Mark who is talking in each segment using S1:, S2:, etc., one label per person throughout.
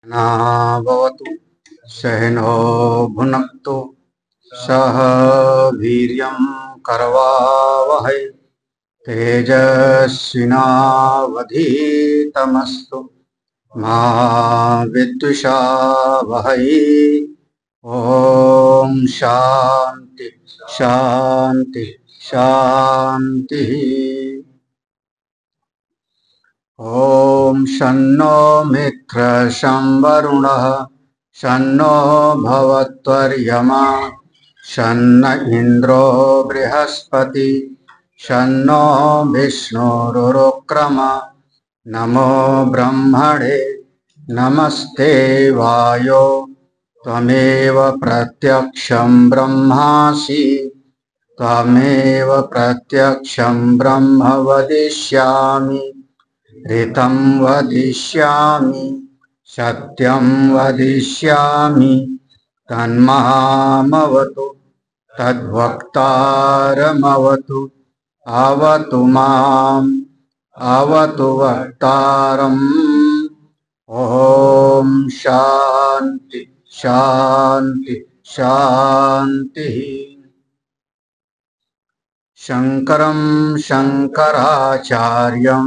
S1: सहनाववतु सहनो भुनक्तु सह वीर्यं करवावहै तेजस्विनावधीतमस्तु मा विद्विषावहै। ओम शांति शांति शांति। ओम शन्नो मित्र शं वरुणः शन्नो भवत्वर्यमा शन्न इंद्रो बृहस्पति शन्नो विष्णुरुक्रम। नमो ब्रह्मणे नमस्ते वायो त्वमेव प्रत्यक्षं ब्रह्मासि त्वमेव प्रत्यक्षं ब्रह्म वदिष्यामि ऋतं वदिष्यामि सत्यं वदिष्यामि तन्मामवतु तद्वक्तारमवतु अवतु माम् अवतु वक्तारम्। ओम शांति शांति शांति। शंकरं शंकराचार्यं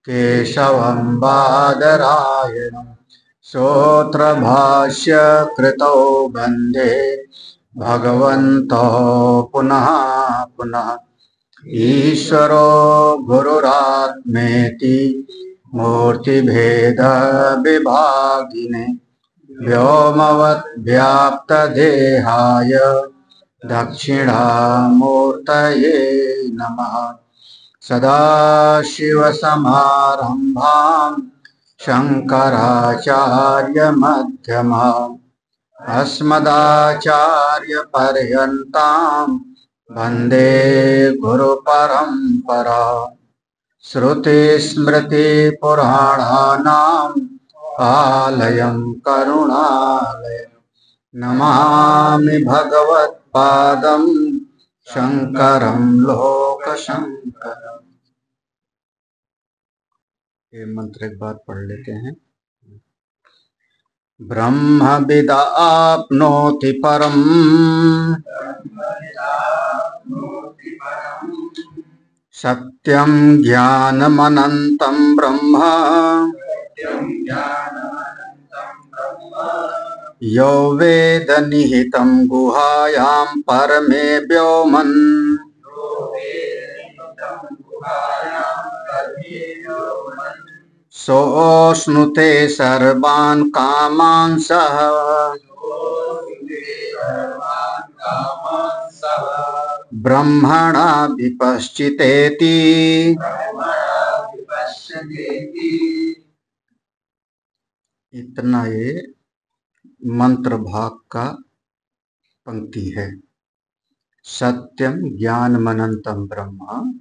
S1: केशवं बादरायणं सूत्रभाष्य कृतौ वन्दे भगवन्तौ पुनः पुनः। ईश्वरो गुरुरात्मेति मूर्तिभेद विभागिने व्योमवद्व्याप्तदेहाय दक्षिणामूर्तये नमः। सदाशिवसमारम्भां शङ्कराचार्यमध्यमाम् अस्मदाचार्यपर्यन्तां वन्दे गुरुपरम्पराम्। श्रुतिस्मृतिपुराणानाम् आलयं करुणालयं नमामि भगवत्पादं शङ्करं लोकशङ्करम्। ये मंत्र एक बार पढ़ लेते हैं। ब्रह्मविद् आप्नोति परम् सत्यं ज्ञानमनन्तं ब्रह्म यो वेद निहितं गुहायां परमे व्योमन् सोऽश्नुते सर्वान् कामान् सः ब्रह्मणा विपश्चितेति। इतना ये मंत्र भाग का पंक्ति है। सत्यम ज्ञानमनंतम ब्रह्म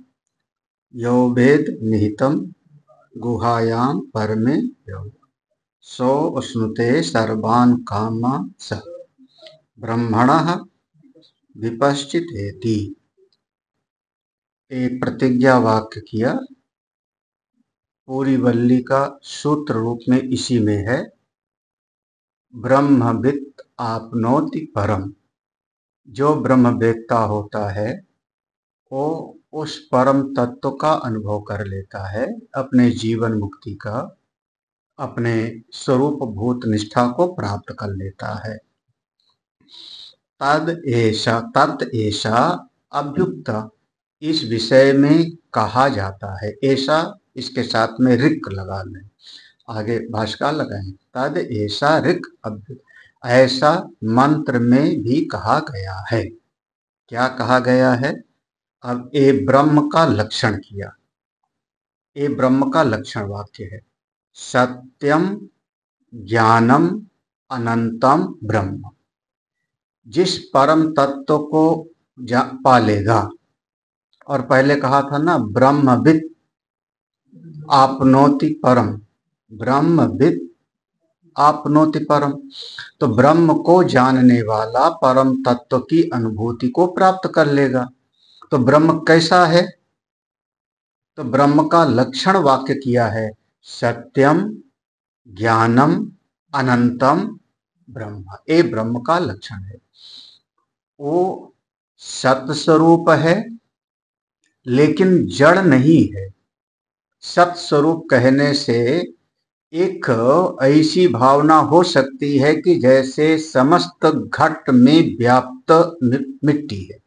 S1: यो वेद निहितम गुहायां परमे व्योम सो अश्नुते सर्वान् कामान् सः ब्रह्मणः विपश्चितेति। एक प्रतिज्ञा वाक्य किया। पूरी वल्ली का सूत्र रूप में इसी में है। ब्रह्मविद् आप्नोति परम। जो ब्रह्मवेत्ता होता है वो उस परम तत्व का अनुभव कर लेता है, अपने जीवन मुक्ति का, अपने स्वरूप भूत निष्ठा को प्राप्त कर लेता है। तद ऐसा अभ्युक्त इस विषय में कहा जाता है। ऐसा इसके साथ में ऋक लगा लें, आगे भाष्यकार लगाएं। तद ऐसा ऋक अभ्युक्त, ऐसा मंत्र में भी कहा गया है। क्या कहा गया है? अब ये ब्रह्म का लक्षण किया। ये ब्रह्म का लक्षण वाक्य है। सत्यम ज्ञानम अनंतम ब्रह्म। जिस परम तत्व को पालेगा, और पहले कहा था ना ब्रह्मविद् आपनोति परम, ब्रह्मविद् आपनोति परम। तो ब्रह्म को जानने वाला परम तत्व की अनुभूति को प्राप्त कर लेगा। तो ब्रह्म कैसा है? तो ब्रह्म का लक्षण वाक्य किया है। सत्यम ज्ञानम अनंतम ब्रह्म, ये ब्रह्म का लक्षण है। वो सत स्वरूप है लेकिन जड़ नहीं है। सत स्वरूप कहने से एक ऐसी भावना हो सकती है कि जैसे समस्त घट में व्याप्त मिट्टी है,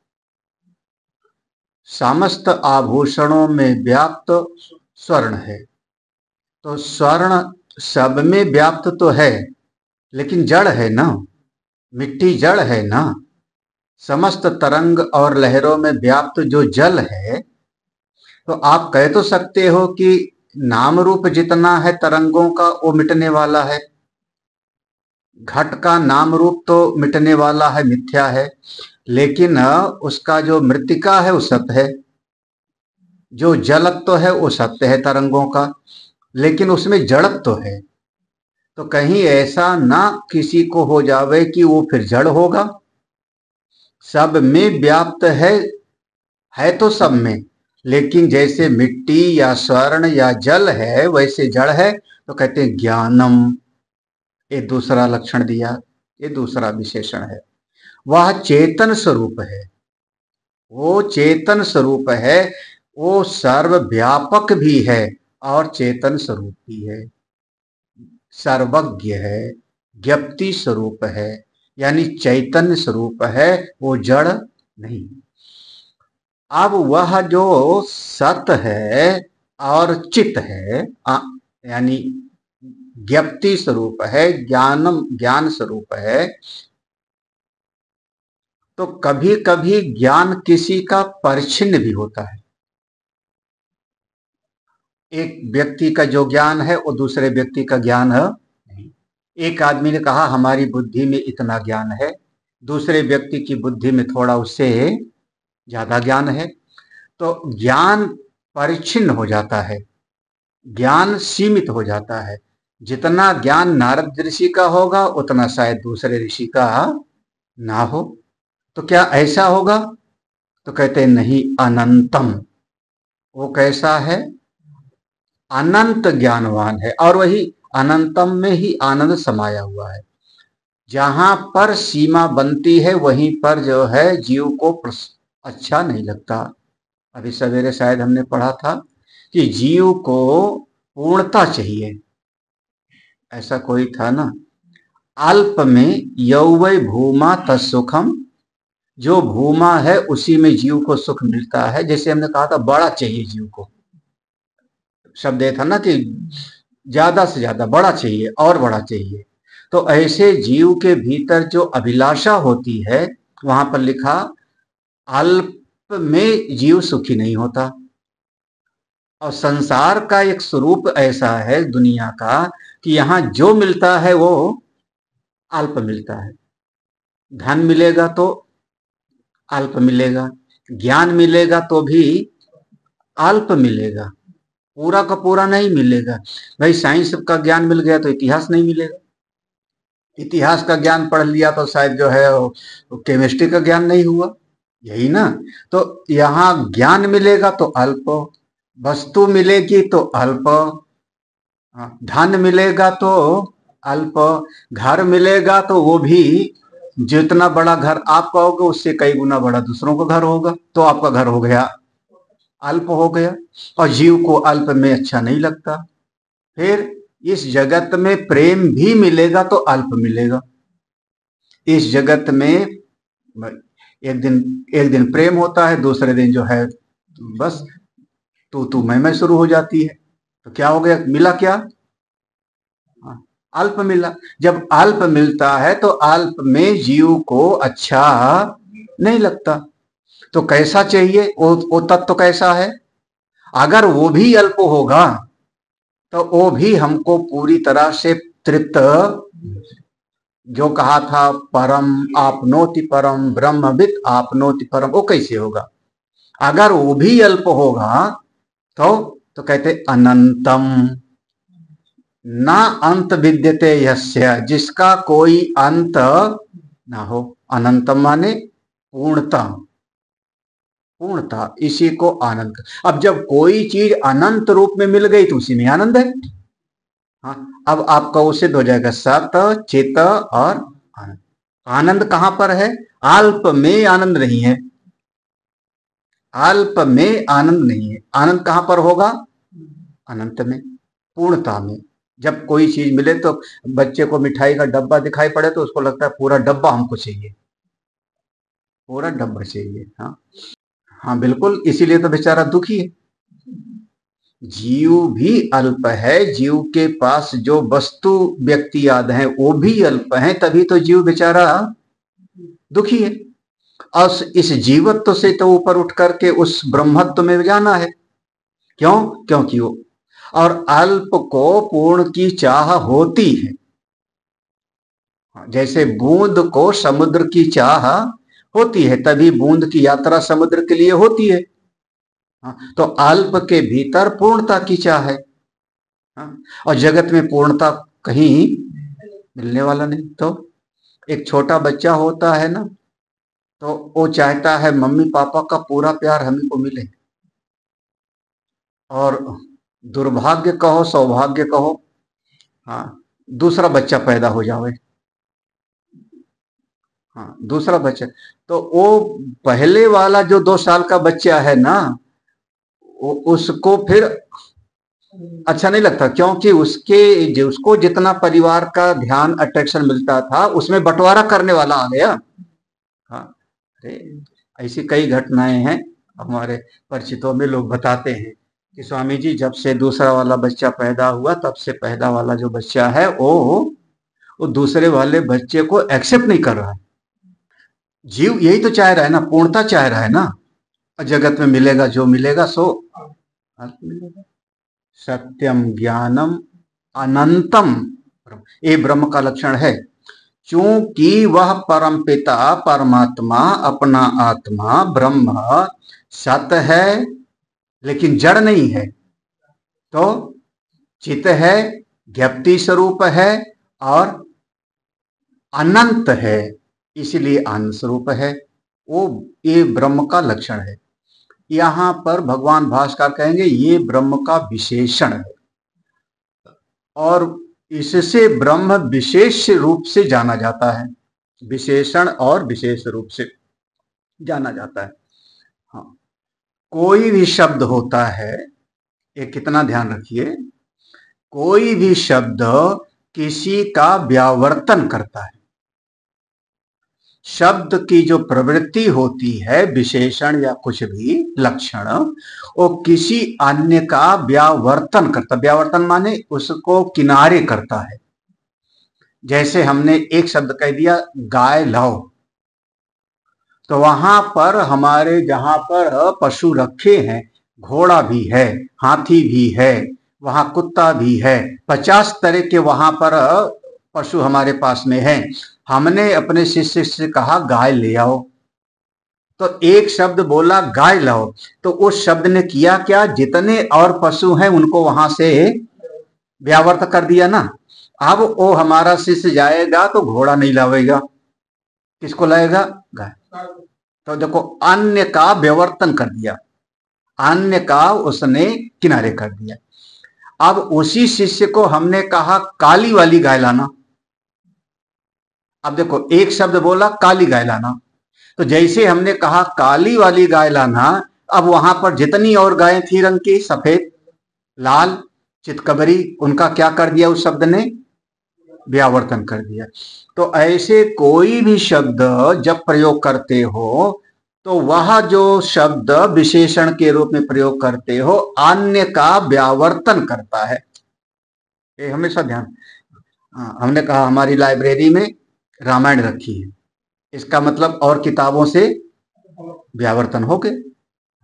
S1: समस्त आभूषणों में व्याप्त स्वर्ण है। तो स्वर्ण सब में व्याप्त तो है लेकिन जड़ है ना, मिट्टी जड़ है ना। समस्त तरंग और लहरों में व्याप्त जो जल है, तो आप कह तो सकते हो कि नाम रूप जितना है तरंगों का वो मिटने वाला है, घट का नाम रूप तो मिटने वाला है, मिथ्या है, लेकिन उसका जो मृतिका है वो सत्य है, जो जलत्व है वो सत्य है तरंगों का, लेकिन उसमें जड़त्व है। तो कहीं ऐसा ना किसी को हो जावे कि वो फिर जड़ होगा। सब में व्याप्त है तो सब में, लेकिन जैसे मिट्टी या स्वर्ण या जल है वैसे जड़ है। तो कहते हैं ज्ञानम, ये दूसरा लक्षण दिया, ये दूसरा विशेषण है। वह चेतन स्वरूप है, वो चेतन स्वरूप है, वो सर्वव्यापक भी है और चेतन स्वरूप भी है, सर्वज्ञ है, ज्ञप्ति स्वरूप है, यानी चैतन्य स्वरूप है, वो जड़ नहीं। अब वह जो सत है और चित है, यानी ज्ञप्ति स्वरूप है, ज्ञान स्वरूप है, तो कभी कभी ज्ञान किसी का परिच्छिन्न भी होता है। एक व्यक्ति का जो ज्ञान है वो दूसरे व्यक्ति का ज्ञान है नहीं। एक आदमी ने कहा हमारी बुद्धि में इतना ज्ञान है, दूसरे व्यक्ति की बुद्धि में थोड़ा उससे ज्यादा ज्ञान है, तो ज्ञान परिच्छिन्न हो जाता है, ज्ञान सीमित हो जाता है। जितना ज्ञान नारद ऋषि का होगा उतना शायद दूसरे ऋषि का ना हो। तो क्या ऐसा होगा? तो कहते हैं नहीं, अनंतम। वो कैसा है? अनंत ज्ञानवान है, और वही अनंतम में ही आनंद समाया हुआ है। जहां पर सीमा बनती है वहीं पर जो है जीव को अच्छा नहीं लगता। अभी सवेरे शायद हमने पढ़ा था कि जीव को पूर्णता चाहिए, ऐसा कोई था ना। अल्प में यौवै भूमा तत्सुखम, जो भूमा है उसी में जीव को सुख मिलता है। जैसे हमने कहा था बड़ा चाहिए जीव को, शब्द ये था ना कि ज्यादा से ज्यादा बड़ा चाहिए और बड़ा चाहिए। तो ऐसे जीव के भीतर जो अभिलाषा होती है, वहां पर लिखा अल्प में जीव सुखी नहीं होता। और संसार का एक स्वरूप ऐसा है दुनिया का कि यहां जो मिलता है वो अल्प मिलता है। धन मिलेगा तो अल्प मिलेगा, ज्ञान मिलेगा तो भी अल्प मिलेगा, पूरा का पूरा नहीं मिलेगा। भाई साइंस का ज्ञान मिल गया तो इतिहास नहीं मिलेगा, इतिहास का ज्ञान पढ़ लिया तो शायद जो है केमिस्ट्री का ज्ञान नहीं हुआ, यही ना। तो यहाँ ज्ञान मिलेगा तो अल्प, वस्तु मिलेगी तो अल्प, धन मिलेगा तो अल्प, घर मिलेगा तो वो भी जितना बड़ा घर आप पाओगे उससे कई गुना बड़ा दूसरों का घर होगा, तो आपका घर हो गया अल्प हो गया। और जीव को अल्प में अच्छा नहीं लगता। फिर इस जगत में प्रेम भी मिलेगा तो अल्प मिलेगा। इस जगत में एक दिन प्रेम होता है, दूसरे दिन जो है बस तू मैं शुरू हो जाती है। तो क्या हो गया? मिला क्या? अल्प मिला। जब अल्प मिलता है तो अल्प में जीव को अच्छा नहीं लगता। तो कैसा चाहिए? वो तत्व कैसा है? अगर वो भी अल्प होगा तो वो भी हमको पूरी तरह से तृप्त, जो कहा था परम आपनोति परम ब्रह्मविद आपनोति परम, वो कैसे होगा? अगर वो भी अल्प होगा तो कहते अनंतम, ना अंत विद्यते यस्य, जिसका कोई अंत ना हो। अनंतम माने पूर्णता, पूर्णता, इसी को आनंद। अब जब कोई चीज अनंत रूप में मिल गई तो उसी में आनंद है। हाँ, अब आपका वो सिद्ध हो जाएगा, सत चित और आनंद। आनंद कहां पर है? अल्प में आनंद नहीं है, अल्प में आनंद नहीं है। आनंद कहां पर होगा? अनंत में, पूर्णता में। जब कोई चीज मिले तो बच्चे को मिठाई का डब्बा दिखाई पड़े तो उसको लगता है पूरा डब्बा हमको चाहिए, पूरा डब्बा चाहिए। हाँ हाँ बिल्कुल, इसीलिए तो बेचारा दुखी है। जीव भी अल्प है, जीव के पास जो वस्तु व्यक्ति याद है वो भी अल्प है, तभी तो जीव बेचारा दुखी है। और इस जीवत्व से तो ऊपर उठ करके उस ब्रह्मत्व में जाना है। क्यों? क्योंकि वो और अल्प को पूर्ण की चाह होती है। जैसे बूंद को समुद्र की चाह होती है, तभी बूंद की यात्रा समुद्र के लिए होती है। तो अल्प के भीतर पूर्णता की चाह है। और जगत में पूर्णता कहीं मिलने वाला नहीं। तो एक छोटा बच्चा होता है ना, तो वो चाहता है मम्मी पापा का पूरा प्यार हमें को मिले। और दुर्भाग्य कहो सौभाग्य कहो, हाँ, दूसरा बच्चा पैदा हो जावे। हाँ, दूसरा बच्चा, तो वो पहले वाला जो 2 साल का बच्चा है ना, उसको फिर अच्छा नहीं लगता, क्योंकि उसको जितना परिवार का ध्यान अट्रैक्शन मिलता था उसमें बंटवारा करने वाला आ गया। हाँ, अरे ऐसी कई घटनाएं हैं हमारे परिचितों में। लोग बताते हैं कि स्वामी जी जब से दूसरा वाला बच्चा पैदा हुआ तब से पहला वाला जो बच्चा है वो दूसरे वाले बच्चे को एक्सेप्ट नहीं कर रहा है। जीव यही तो चाह रहा है ना, पूर्णता चाह रहा है ना। जगत में मिलेगा जो मिलेगा सो मिलेगा। सत्यम ज्ञानम अनंतम, ये ब्रह्म का लक्षण है। चूंकि वह परम पिता परमात्मा अपना आत्मा ब्रह्म सत है लेकिन जड़ नहीं है, तो चित है, ज्ञप्ति स्वरूप है और अनंत है, इसलिए आनंद स्वरूप है। वो ये ब्रह्म का लक्षण है। यहां पर भगवान भास्कर कहेंगे ये ब्रह्म का विशेषण है, और इससे ब्रह्म विशेष रूप से जाना जाता है। विशेषण और विशेष रूप से जाना जाता है। हाँ, कोई भी शब्द होता है, ये कितना ध्यान रखिए, कोई भी शब्द किसी का व्यावर्तन करता है। शब्द की जो प्रवृत्ति होती है, विशेषण या कुछ भी लक्षण, वो किसी अन्य का व्यावर्तन करता। व्यावर्तन माने उसको किनारे करता है। जैसे हमने एक शब्द कह दिया गाय लाओ, तो वहां पर हमारे जहां पर पशु रखे हैं, घोड़ा भी है, हाथी भी है, वहां कुत्ता भी है, 50 तरह के वहां पर पशु हमारे पास में हैं। हमने अपने शिष्य से कहा गाय ले आओ, तो एक शब्द बोला गाय लाओ, तो उस शब्द ने किया क्या? जितने और पशु हैं उनको वहां से व्यावर्त कर दिया ना। अब वो हमारा शिष्य जाएगा तो घोड़ा नहीं लावेगा, किसको लाएगा? गाय। तो देखो, अन्य का व्यावर्तन कर दिया, अन्य का उसने किनारे कर दिया। अब उसी शिष्य को हमने कहा काली वाली गाय लाना। अब देखो, एक शब्द बोला काली गाय लाना, तो जैसे हमने कहा काली वाली गाय लाना, अब वहां पर जितनी और गायें थी रंग की, सफेद, लाल, चितकबरी, उनका क्या कर दिया? उस शब्द ने व्यावर्तन कर दिया। तो ऐसे कोई भी शब्द जब प्रयोग करते हो तो वह जो शब्द विशेषण के रूप में प्रयोग करते हो, अन्य का व्यावर्तन करता है। ये हमेशा ध्यान। हमने कहा हमारी लाइब्रेरी में रामायण रखी है, इसका मतलब और किताबों से व्यावर्तन हो गए।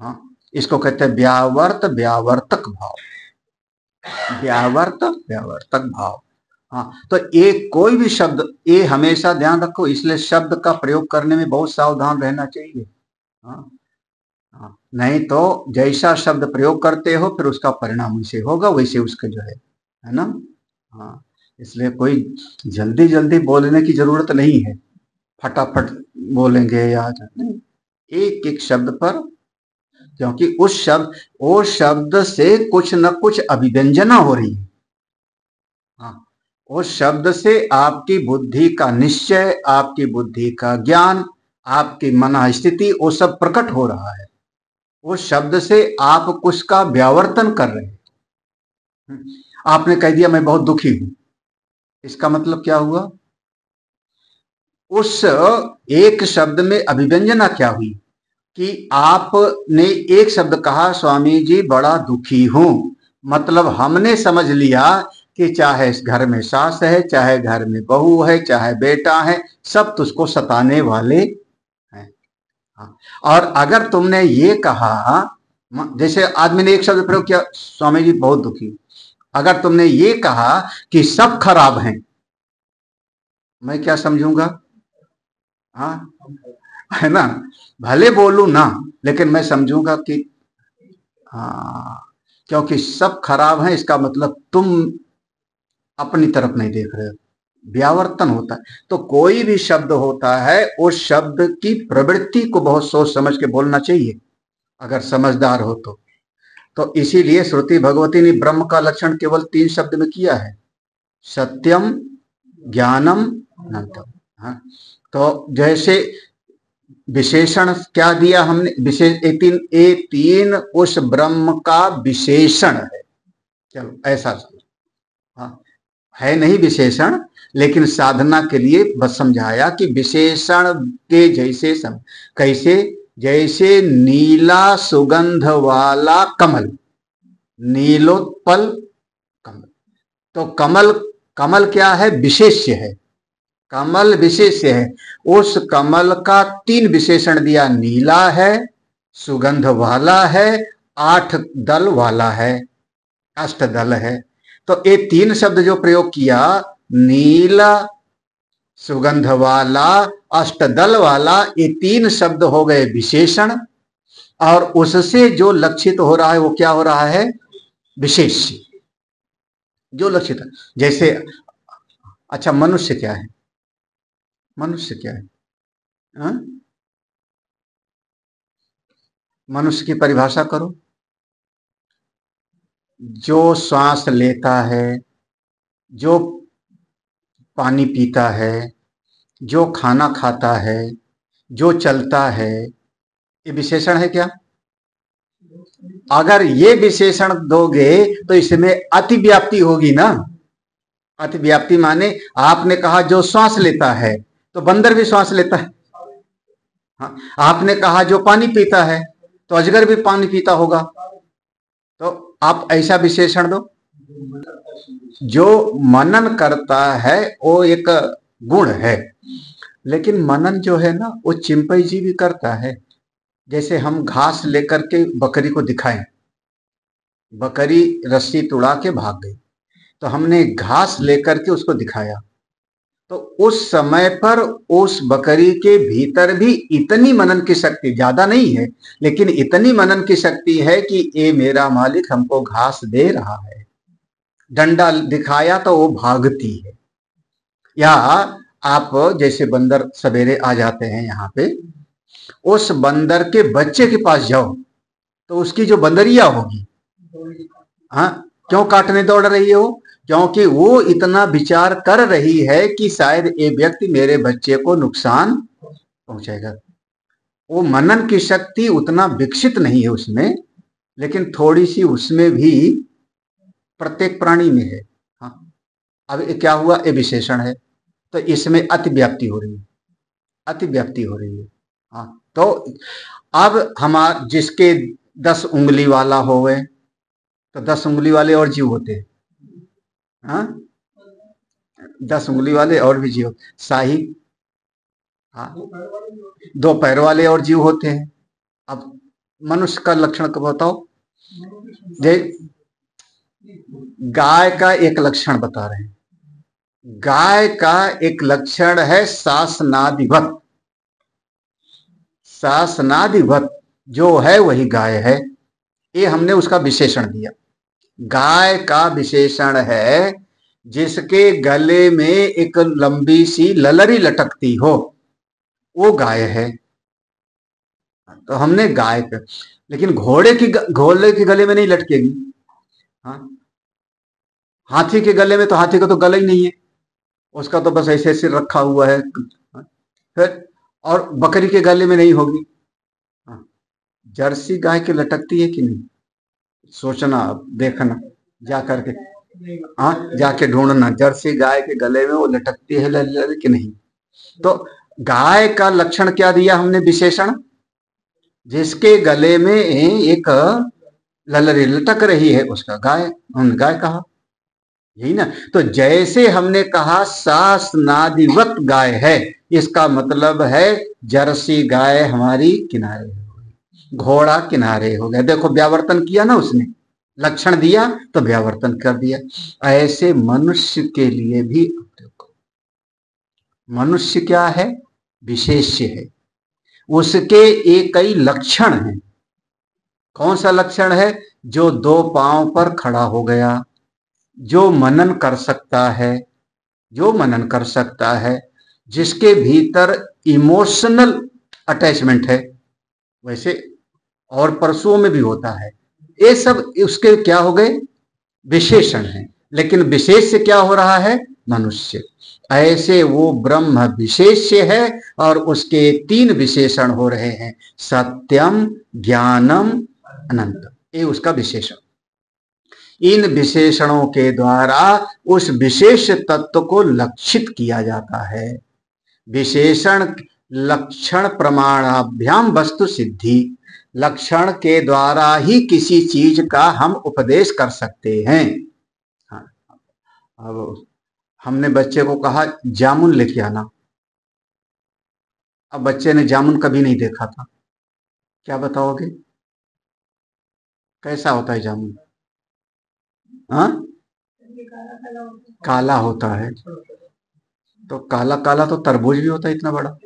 S1: हाँ, इसको कहते हैं व्यावर्त व्यावर्तक भाव, व्यावर्त व्यावर्तक भाव। हाँ, तो ये कोई भी शब्द, ये हमेशा ध्यान रखो, इसलिए शब्द का प्रयोग करने में बहुत सावधान रहना चाहिए। हाँ, हाँ, नहीं तो जैसा शब्द प्रयोग करते हो फिर उसका परिणाम वैसे होगा, वैसे उसका जो है ना। हाँ, इसलिए कोई जल्दी जल्दी बोलने की जरूरत नहीं है, फटाफट बोलेंगे या नहीं, एक एक शब्द पर, क्योंकि उस शब्द, वो शब्द से कुछ न कुछ अभिव्यंजना हो रही है। उस शब्द से आपकी बुद्धि का निश्चय, आपकी बुद्धि का ज्ञान, आपकी मन स्थिति वो सब प्रकट हो रहा है। उस शब्द से आप कुछ का व्यावर्तन कर रहे हैं। आपने कह दिया मैं बहुत दुखी हूं, इसका मतलब क्या हुआ? उस एक शब्द में अभिव्यंजना क्या हुई कि आपने एक शब्द कहा, स्वामी जी बड़ा दुखी हूं, मतलब हमने समझ लिया कि चाहे इस घर में सास है, चाहे घर में बहू है, चाहे बेटा है, सब तुझको सताने वाले हैं। हाँ। और अगर तुमने ये कहा, जैसे आदमी ने एक शब्द प्रयोग किया, स्वामी जी बहुत दुखी, अगर तुमने ये कहा कि सब खराब हैं, मैं क्या समझूंगा? हाँ, है ना? भले बोलू ना, लेकिन मैं समझूंगा कि हाँ, क्योंकि सब खराब हैं, इसका मतलब तुम अपनी तरफ नहीं देख रहे हो, व्यावर्तन होता है। तो कोई भी शब्द होता है, उस शब्द की प्रवृत्ति को बहुत सोच समझ के बोलना चाहिए, अगर समझदार हो तो इसीलिए श्रुति भगवती ने ब्रह्म का लक्षण केवल 3 शब्द में किया है, सत्यम, ज्ञानम, अनंतम। हाँ, तो जैसे विशेषण क्या दिया हमने, विशेष ए तीन उस ब्रह्म का विशेषण है। चलो ऐसा समझो। हाँ, है नहीं विशेषण, लेकिन साधना के लिए बस समझाया कि विशेषण के जैसे कैसे, जैसे नीला सुगंध वाला कमल, नीलोत्पल कमल। तो कमल, कमल क्या है? विशेष्य है, कमल विशेष्य है। उस कमल का 3 विशेषण दिया, नीला है, सुगंध वाला है, 8 दल वाला है, अष्टदल है। तो ये 3 शब्द जो प्रयोग किया, नीला, सुगंध वाला, अष्टदल वाला, ये 3 शब्द हो गए विशेषण, और उससे जो लक्षित हो रहा है वो क्या हो रहा है? विशेष, जो लक्षित है। जैसे अच्छा, मनुष्य क्या है? मनुष्य क्या है? हा? मनुष्य की परिभाषा करो। जो श्वास लेता है, जो पानी पीता है, जो खाना खाता है, जो चलता है, ये विशेषण है क्या? अगर ये विशेषण दोगे तो इसमें अतिव्याप्ति होगी ना। अतिव्याप्ति माने आपने कहा जो श्वास लेता है, तो बंदर भी श्वास लेता है। हाँ, आपने कहा जो पानी पीता है, तो अजगर भी पानी पीता होगा। तो आप ऐसा विशेषण दो। जो मनन करता है वो एक गुण है, लेकिन मनन जो है ना, वो चिंपै जी भी करता है। जैसे हम घास लेकर के बकरी को दिखाएं, बकरी रस्सी तुड़ा के भाग गई, तो हमने घास लेकर के उसको दिखाया, तो उस समय पर उस बकरी के भीतर भी इतनी मनन की शक्ति, ज्यादा नहीं है, लेकिन इतनी मनन की शक्ति है कि ये मेरा मालिक हमको घास दे रहा है। डंडा दिखाया तो वो भागती है। या आप जैसे बंदर सवेरे आ जाते हैं यहाँ पे, उस बंदर के बच्चे के पास जाओ तो उसकी जो बंदरिया होगी, हाँ, क्यों काटने दौड़ रही है वो? क्योंकि वो इतना विचार कर रही है कि शायद ये व्यक्ति मेरे बच्चे को नुकसान पहुंचाएगा। वो मनन की शक्ति उतना विकसित नहीं है उसमें, लेकिन थोड़ी सी उसमें भी प्रत्येक प्राणी में है। हाँ, अब ये क्या हुआ? ये विशेषण है, तो इसमें अतिव्याप्ति हो रही है, अतिव्याप्ति हो रही है। हाँ, तो अब हमार जिसके 10 उंगली वाला हो गए, तो 10 उंगली वाले और जीव होते हैं। हाँ, 10 उंगली वाले और भी जीव, शाही। हाँ, 2 पैर वाले और जीव होते हैं। अब मनुष्य का लक्षण कब बताओ? जे गाय का एक लक्षण बता रहे हैं। गाय का एक लक्षण है शासनादिवत, शासनादिवत जो है वही गाय है। ये हमने उसका विशेषण दिया। गाय का विशेषण है जिसके गले में एक लंबी सी ललरी लटकती हो, वो गाय है। तो हमने गाय का, लेकिन घोड़े के गले में नहीं लटकेगी। हाँ, हाथी के गले में तो, हाथी का तो गला ही नहीं है, उसका तो बस ऐसे ऐसे रखा हुआ है। फिर और बकरी के गले में नहीं होगी। हाँ, जर्सी गाय के लटकती है कि नहीं? सोचना, अब देखना जा करके, हाँ जाके ढूंढना, जर्सी गाय के गले में वो लटकती है कि नहीं। तो गाय का लक्षण क्या दिया हमने, विशेषण, जिसके गले में एक ललरी लटक रही है उसका गाय, हमने गाय कहा, यही ना। तो जैसे हमने कहा सास नादिवत गाय है, इसका मतलब है जर्सी गाय हमारी किनारे हो गई, घोड़ा किनारे हो गया। देखो व्यावर्तन किया ना उसने, लक्षण दिया तो व्यावर्तन कर दिया। ऐसे मनुष्य के लिए भी, मनुष्य क्या है, विशेष्य है, उसके एक कई लक्षण हैं। कौन सा लक्षण है? जो दो पांव पर खड़ा हो गया, जो मनन कर सकता है, जो मनन कर सकता है, जिसके भीतर इमोशनल अटैचमेंट है, वैसे और पशुओं में भी होता है। ये सब उसके क्या हो गए, विशेषण हैं। लेकिन विशेष से क्या हो रहा है, मनुष्य। ऐसे वो ब्रह्म विशेष्य है और उसके तीन विशेषण हो रहे हैं, सत्यम, ज्ञानम, अनंत, ये उसका विशेषण। इन विशेषणों के द्वारा उस विशेष तत्व को लक्षित किया जाता है। विशेषण लक्षण प्रमाणाभ्याम वस्तु सिद्धि, लक्षण के द्वारा ही किसी चीज का हम उपदेश कर सकते हैं। हाँ, अब हमने बच्चे को कहा जामुन लेके आना, अब बच्चे ने जामुन कभी नहीं देखा था, क्या बताओगे, कैसा होता है जामुन? हाँ, काला होता है। तो काला काला तो तरबूज भी होता है इतना बड़ा।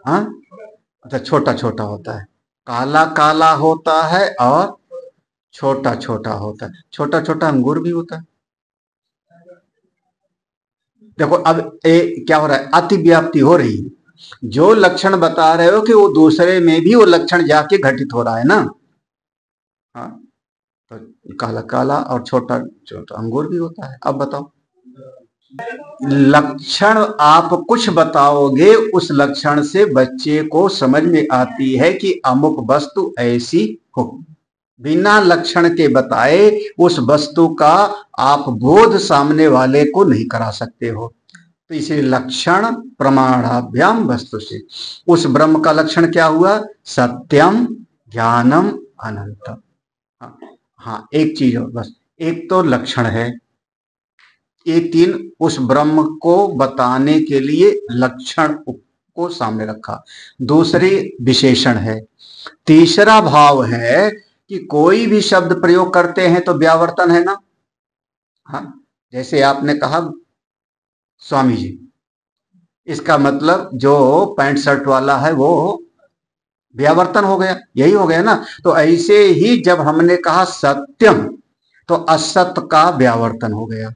S1: हाँ, अच्छा छोटा छोटा होता है, काला काला होता है और छोटा छोटा होता है, छोटा छोटा अंगूर भी होता है। देखो अब क्या हो रहा है, अति व्याप्ति हो रही है। जो लक्षण बता रहे हो कि वो दूसरे में भी वो लक्षण जाके घटित हो रहा है ना। हाँ, तो काला काला और छोटा छोटा अंगूर भी होता है। अब बताओ, लक्षण आप कुछ बताओगे, उस लक्षण से बच्चे को समझ में आती है कि अमुक वस्तु ऐसी हो। बिना लक्षण के बताए उस वस्तु का आप बोध सामने वाले को नहीं करा सकते हो। तो इसे लक्षण प्रमाणाभ्याम वस्तु से, उस ब्रह्म का लक्षण क्या हुआ, सत्यम, ज्ञानम, अनंतम। हाँ, एक चीज और बस, एक तो लक्षण है, ये तीन उस ब्रह्म को बताने के लिए लक्षण को सामने रखा। दूसरी विशेषण है। तीसरा भाव है कि कोई भी शब्द प्रयोग करते हैं तो व्यावर्तन है ना। हाँ, जैसे आपने कहा स्वामी जी, इसका मतलब जो पैंट शर्ट वाला है वो व्यावर्तन हो गया, यही हो गया ना। तो ऐसे ही जब हमने कहा सत्यम, तो असत का व्यावर्तन हो गया।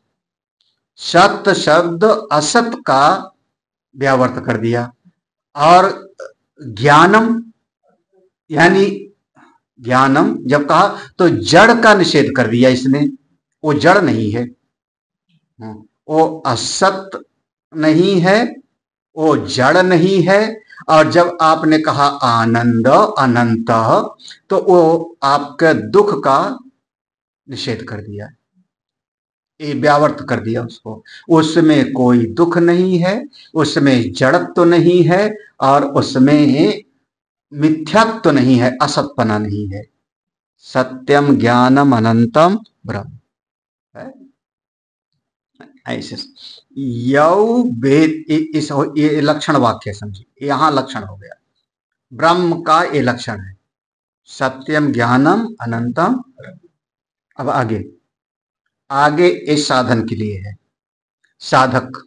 S1: सत्य शब्द असत का व्यावर्त कर दिया। और ज्ञानम, यानी ज्ञानम जब कहा तो जड़ का निषेध कर दिया इसने, वो जड़ नहीं है, वो असत नहीं है, वो जड़ नहीं है। और जब आपने कहा आनंद अनंत, तो वो आपके दुख का निषेध कर दिया, ये व्यावर्त कर दिया उसको। उसमें कोई दुख नहीं है, उसमें जड़त्व तो नहीं है, और उसमें मिथ्यात्व तो नहीं है, असतपना नहीं है। सत्यम ज्ञानम अनंतम ब्रह्म है ऐसे। यौ वेद, इस ये लक्षण वाक्य समझिए, यहां लक्षण हो गया, ब्रह्म का ये लक्षण है, सत्यम ज्ञानम अनंतम। अब आगे, आगे इस साधन के लिए है, साधक।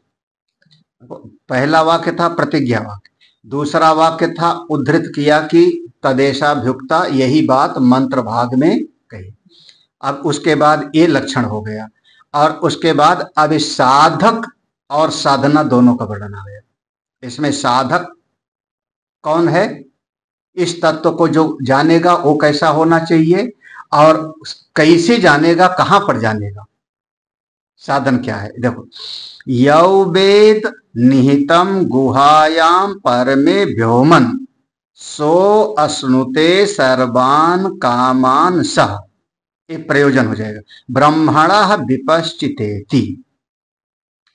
S1: पहला वाक्य था प्रतिज्ञा वाक्य, दूसरा वाक्य था उद्धृत किया कि तदेशाभ्युक्ता, यही बात मंत्र भाग में कही। अब उसके बाद ये लक्षण हो गया, और उसके बाद अब साधक और साधना दोनों का वर्णन आ गया। इसमें साधक कौन है, इस तत्व को जो जानेगा वो कैसा होना चाहिए, और कैसे जानेगा, कहां पर जानेगा। साधन क्या है देखो, यौ वेद निहितम गुहायाम परमे व्योमन सो अश्नुते सर्वान कामान सह, एक प्रयोजन हो जाएगा। ब्रह्मणा विपश्चितेति,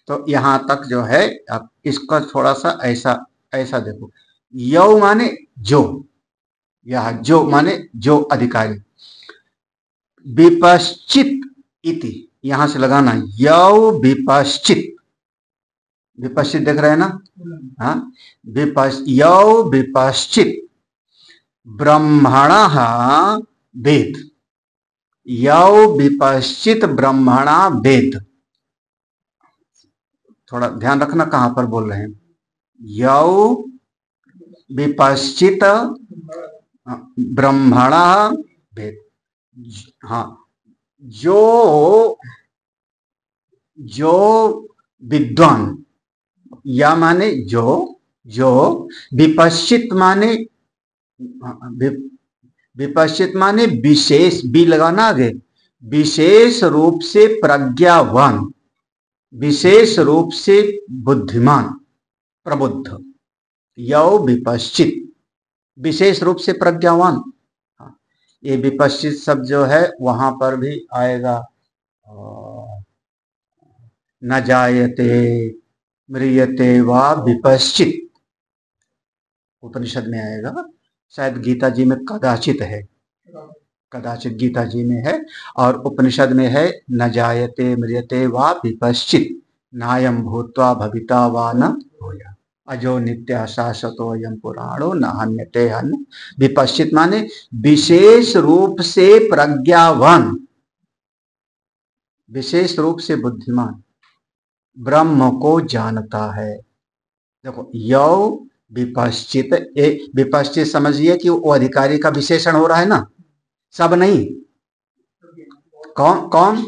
S1: तो यहां तक जो है अब इसका थोड़ा सा ऐसा ऐसा देखो, यौ माने जो, यह जो माने जो अधिकारी, विपश्चित इति यहां से लगाना, यौ विपश्चित, विपश्चित देख रहे हैं ना, हाँ, यौ विपश्चित ब्रह्मणः वेद, यौ विपश्चित ब्रह्मणा वेद, थोड़ा ध्यान रखना कहां पर बोल रहे हैं, यौ विपश्चित ब्रह्मणा वेद, हाँ, जो जो विद्वान, या माने जो, जो विपश्चित माने, विपश्चित माने विशेष, बी लगाना आगे, विशेष रूप से प्रज्ञावान, विशेष रूप से बुद्धिमान, प्रबुद्ध, यौ विपश्चित, विशेष रूप से प्रज्ञावान। ये विपश्चित शब्द जो है वहां पर भी आएगा, न जायते म्रियते वा विपश्चित, उपनिषद में आएगा, शायद गीता जी में कदाचित है, कदाचित गीता जी में है, और उपनिषद में है न जायते म्रियते वा विपश्चित नायम भूत्वा भविता वा न भूया अजो नित्य शाश्वतो अयम पुराणो न हन्यते हन्य। विपश्चित माने विशेष रूप से प्रज्ञावान, विशेष रूप से बुद्धिमान, ब्रह्म को जानता है। देखो यौ विपश्चित, विपश्चित समझिए कि वो अधिकारी का विशेषण हो रहा है ना, सब नहीं, कौन कौन,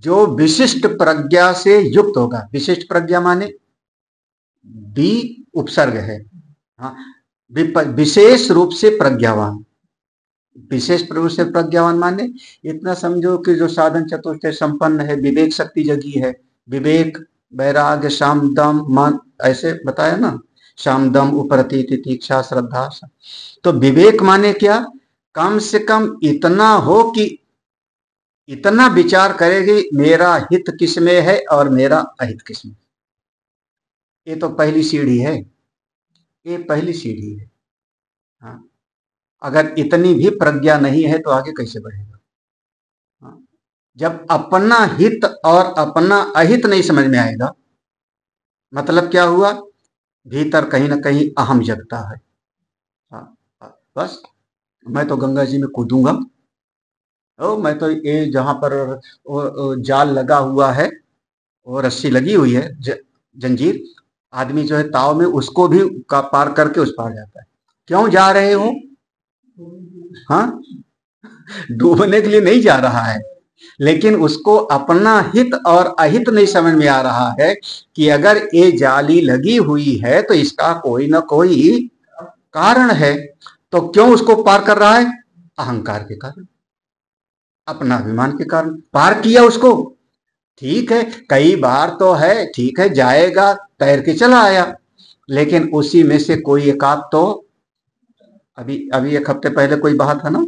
S1: जो विशिष्ट प्रज्ञा से युक्त होगा। विशिष्ट प्रज्ञा माने बी उपसर्ग है, हाँ, विशेष रूप से प्रज्ञावान, विशेष रूप से प्रज्ञावान माने इतना समझो कि जो साधन चतुष्टय संपन्न है, विवेक शक्ति जगी है, विवेक वैराग्य शाम दम मन, ऐसे बताया ना, शाम दम उपरति तितिक्षा श्रद्धा। तो विवेक माने क्या, कम से कम इतना हो कि इतना विचार करेगी मेरा हित किसमें है और मेरा अहित किसमें। ये तो पहली सीढ़ी है, ये पहली सीढ़ी है। हाँ, अगर इतनी भी प्रज्ञा नहीं है तो आगे कैसे बढ़ेगा। हाँ, जब अपना हित और अपना अहित नहीं समझ में आएगा, मतलब क्या हुआ, भीतर कहीं ना कहीं अहम जगता है। हाँ, बस मैं तो गंगा जी में कूदूंगा, ओ मैं तो ये जहां पर जाल लगा हुआ है, वो रस्सी लगी हुई है, जंजीर, आदमी जो है ताव में उसको भी का पार करके उस पार जाता है। क्यों जा रहे हो, हाँ, डूबने के लिए नहीं जा रहा है, लेकिन उसको अपना हित और अहित नहीं समझ में आ रहा है कि अगर ये जाली लगी हुई है तो इसका कोई ना कोई कारण है। तो क्यों उसको पार कर रहा है, अहंकार के कारण, अपना अभिमान के कारण पार किया उसको। ठीक है, कई बार तो है, ठीक है, जाएगा, तैर के चला आया, लेकिन उसी में से कोई एक आध तो, अभी एक हफ्ते पहले कोई बहा था ना,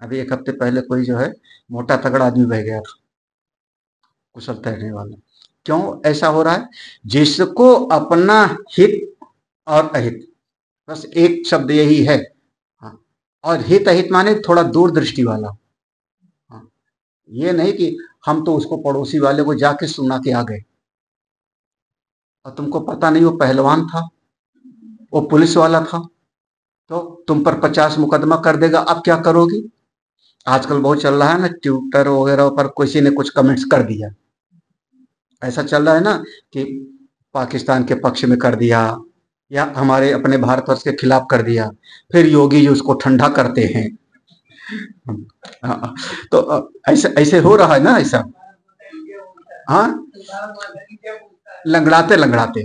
S1: अभी एक हफ्ते पहले कोई जो है मोटा तगड़ा आदमी बह गया था, कुशल तैरने वाला। क्यों ऐसा हो रहा है, जिसको अपना हित और अहित, बस एक शब्द यही है। हाँ, और हित अहित माने थोड़ा दूरदृष्टि वाला। हाँ, ये नहीं कि हम तो उसको पड़ोसी वाले को जाके सुना के आ गए, और तुमको पता नहीं वो पहलवान था, वो पुलिस वाला था, तो तुम पर 50 मुकदमा कर देगा, अब क्या करोगी। आजकल बहुत चल रहा है ना, ट्विटर वगैरह पर किसी ने कुछ कमेंट्स कर दिया, ऐसा चल रहा है ना कि पाकिस्तान के पक्ष में कर दिया या हमारे अपने भारतवर्ष के खिलाफ कर दिया, फिर योगी जी उसको ठंडा करते हैं। तो ऐसे ऐसे हो रहा है ना ऐसा, हाँ, लंगड़ाते लंगड़ाते,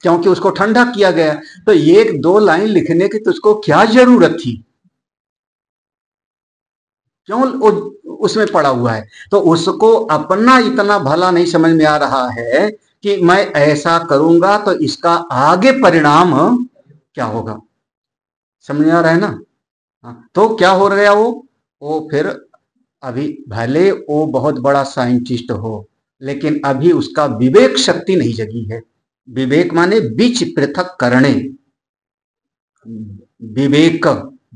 S1: क्योंकि उसको ठंडा किया गया। तो एक दो लाइन लिखने की तो उसको क्या जरूरत थी, क्यों उसमें पड़ा हुआ है। तो उसको अपना इतना भला नहीं समझ में आ रहा है कि मैं ऐसा करूंगा तो इसका आगे परिणाम क्या होगा। समझ में आ रहा है ना। हाँ, तो क्या हो गया वो फिर अभी भले वो बहुत बड़ा साइंटिस्ट हो, लेकिन अभी उसका विवेक शक्ति नहीं जगी है। विवेक माने बीच पृथक करने, विवेक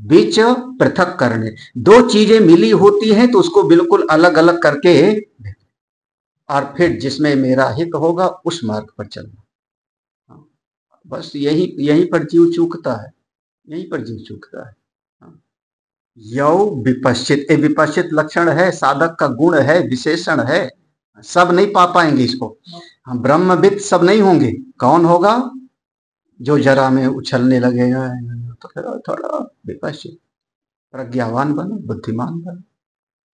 S1: बीच पृथक करने, दो चीजें मिली होती हैं तो उसको बिल्कुल अलग अलग करके और फिर जिसमें मेरा हित होगा उस मार्ग पर चलना। बस यही यहीं पर जीव चूकता है, यहीं पर जीव चूकता है। यौ विपश्चित, ये विपश्चित लक्षण है, साधक का गुण है, विशेषण है। सब नहीं पा पाएंगे इसको। हम ब्रह्मविद सब नहीं होंगे। कौन होगा? जो जरा में उछलने लगेगा तो फिर थोड़ा विपश्चित, प्रज्ञावान बनो, बुद्धिमान बनो।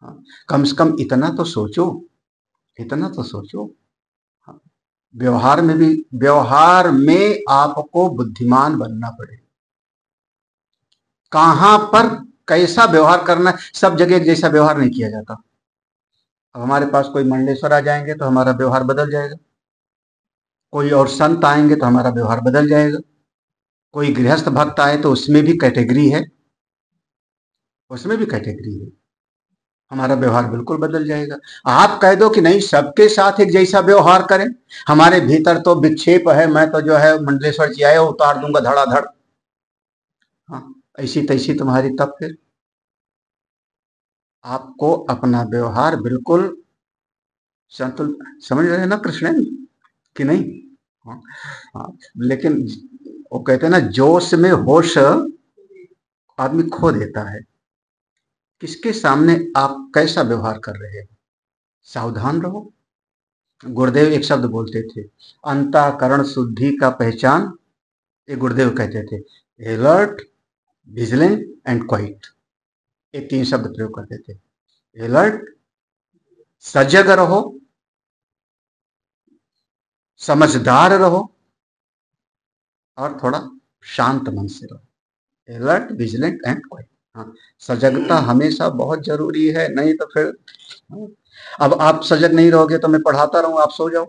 S1: हाँ, कम से कम इतना तो सोचो, इतना तो सोचो। हाँ, व्यवहार में भी, व्यवहार में आपको बुद्धिमान बनना पड़ेगा। कहां पर कैसा व्यवहार करना है, सब जगह एक जैसा व्यवहार नहीं किया जाता। अब हमारे पास कोई मंडलेश्वर आ जाएंगे तो हमारा व्यवहार बदल जाएगा, कोई और संत आएंगे तो हमारा व्यवहार बदल जाएगा, कोई गृहस्थ भक्त आए तो उसमें भी कैटेगरी है, उसमें भी कैटेगरी है, हमारा व्यवहार बिल्कुल बदल जाएगा। आप कह दो कि नहीं सबके साथ एक जैसा व्यवहार करें, हमारे भीतर तो विक्षेप है, मैं तो जो है मंडलेश्वर जी आए उतार दूंगा धड़ाधड़, हाँ ऐसी तैसी तुम्हारी, तब फिर आपको अपना व्यवहार बिल्कुल संतुल, समझ रहे हैं ना कृष्ण कि नहीं। हाँ, हाँ, लेकिन वो कहते हैं ना जोश में होश आदमी खो देता है। किसके सामने आप कैसा व्यवहार कर रहे हो, सावधान रहो। गुरुदेव एक शब्द बोलते थे, अंतःकरण शुद्धि का पहचान, ये गुरुदेव कहते थे, अलर्ट, विजिलेंट एंड क्वाइट, ये तीन शब्द प्रयोग करते थे। अलर्ट, सजग रहो, समझदार रहो, और थोड़ा शांत मन से रहो। Alert, vigilant and quite. हाँ, सजगता हमेशा बहुत जरूरी है, नहीं तो फिर हाँ, अब आप सजग नहीं रहोगे तो मैं पढ़ाता रहूं, आप सो जाओ।